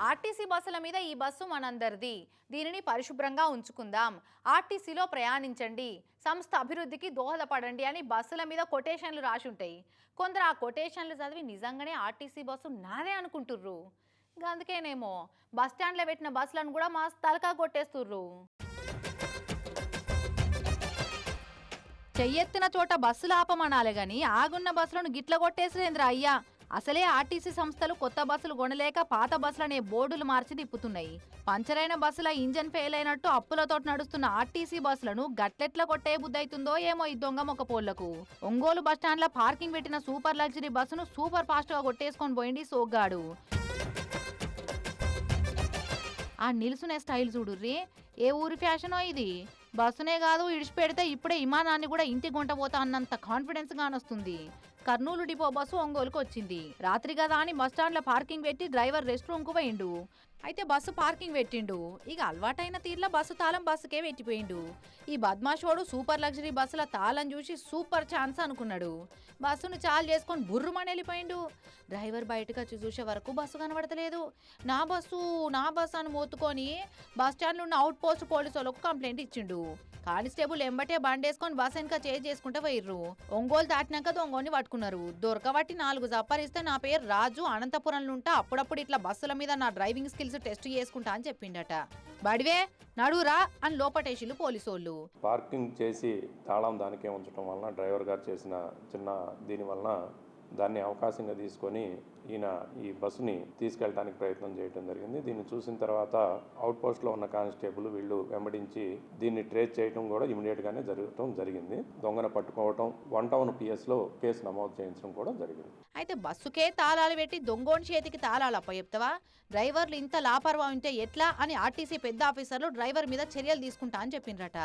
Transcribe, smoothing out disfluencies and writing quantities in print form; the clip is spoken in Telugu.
ఆర్టీసీ బస్సుల మీద ఈ బస్సు మనందరిది. దీనిని పరిశుభ్రంగా ఉంచుకుందాం. ఆర్టీసీలో ప్రయాణించండి. సంస్థ అభివృద్ధికి దోహదపడండి అని బస్సుల మీద కొటేషన్లు రాసి ఉంటాయి. కొందరు ఆ కొటేషన్లు చదివి నిజంగానే ఆర్టీసీ బస్సు నాదే అనుకుంటుర్రు. అందుకేనేమో బస్ స్టాండ్లో పెట్టిన బస్సులను కూడా మా తలకా కొట్టేస్తుర్రు. చెయ్యెత్తిన చోట బస్సులు ఆపమనాలే గాని ఆగున్న బస్సులను గిట్ల కొట్టేసిరేంద్ర అయ్యా. అసలే ఆర్టీసీ సంస్థలు కొత్త బస్సులు కొనలేక పాత బస్సులనే బోర్డులు మార్చి తిప్పుతున్నాయి. పంచరైన బస్సుల ఇంజన్ ఫెయిల్ అయినట్టు అప్పులతో నడుస్తున్న ఆర్టీసీ బస్సులను గట్లెట్ల కొట్టే బుద్ధైతుందో ఏమో ఈ దొంగ మొక్క పోళ్లకు. ఒంగోలు బస్టాండ్ల పార్కింగ్ పెట్టిన సూపర్ లగ్జరీ బస్సును సూపర్ ఫాస్ట్ గా కొట్టేసుకొని పోయింది సోగ్గాడు. ఆ నిలుసునే స్టైల్ చూడుర్రీ, ఏ ఊరి ఫ్యాషనో ఇది. బస్సునే కాదు ఇడిచిపెడితే ఇప్పుడే విమానాన్ని కూడా ఇంటి గుంట పోతా అన్నంత కాన్ఫిడెన్స్ గానొస్తుంది. కర్నూలు డిపో బస్సు ఒంగోలుకు వచ్చింది. రాత్రి కదా అని బస్టాండ్ల పార్కింగ్ పెట్టి డ్రైవర్ రెస్ట్ రూమ్ కు పోయిండు. అయితే బస్సు పార్కింగ్ పెట్టిండు. ఇక అలవాటైన తీర్ల బస్సు తాళం బస్సుకే పెట్టిపోయిండు. ఈ బద్మాషోడు సూపర్ లగ్జరీ బస్సుల తాళం చూసి సూపర్ ఛాన్స్ అనుకున్నాడు. బస్సును చాలు చేసుకొని బుర్రుమని వెళ్ళిపోయిండు. డ్రైవర్ బయటకు వచ్చి చూసే వరకు బస్సు కనబడతలేదు. నా బస్సు అని మోతుకొని బస్టాండ్లో ఉన్న అవుట్ పోస్ట్ పోలీసు వాళ్ళకు కంప్లైంట్ ఇచ్చిండు. కానిస్టేబుల్ ఎంబటే బండేసుకొని బస్ వెనక చేసుకుంటే పోయిర్రు. ఒంగోలు దాటినాక దొంగని పట్టుకున్నారు. దొరకబట్టి 4 జప్పరిస్తే నా పేరు రాజు, అనంతపురంలో ఉంటా, అప్పుడప్పుడు ఇట్లా బస్సుల మీద నా డ్రైవింగ్ స్కిల్స్ టెస్ట్ చేసుకుంటా అని చెప్పిండట. బడివే నడురా అని లోపటేసిలు పోలీసోళ్ళు. పార్కింగ్ చేసి తాళం దానికే ఉంచడం వలన డ్రైవర్ గారు చేసిన చిన్న దీని వలన దాన్ని అవకాశంగా తీసుకొని ఈయన ఈ బస్సుని తీసుకెళ్ళడానికి ప్రయత్నం చేయడం జరిగింది. దీన్ని చూసిన తర్వాత అవుట్ పోస్ట్లో ఉన్న కానిస్టేబుల్ వీళ్ళు వెంబడించి దీన్ని ట్రేస్ చేయడం కూడా ఇమీడియట్గానే జరగటం జరిగింది. దొంగను పట్టుకోవటం 1 టౌన్ PS లో కేసు నమోదు చేయించడం కూడా జరిగింది. అయితే బస్సుకే తాళాలు పెట్టి దొంగోని చేతికి తాళాలు అప్పచెప్తావా? డ్రైవర్లు ఇంత లాపర్వా ఉంటే ఎట్లా అని ఆర్టీసీ పెద్ద ఆఫీసర్లు డ్రైవర్ మీద చర్యలు తీసుకుంటా అని చెప్పిండ్రట.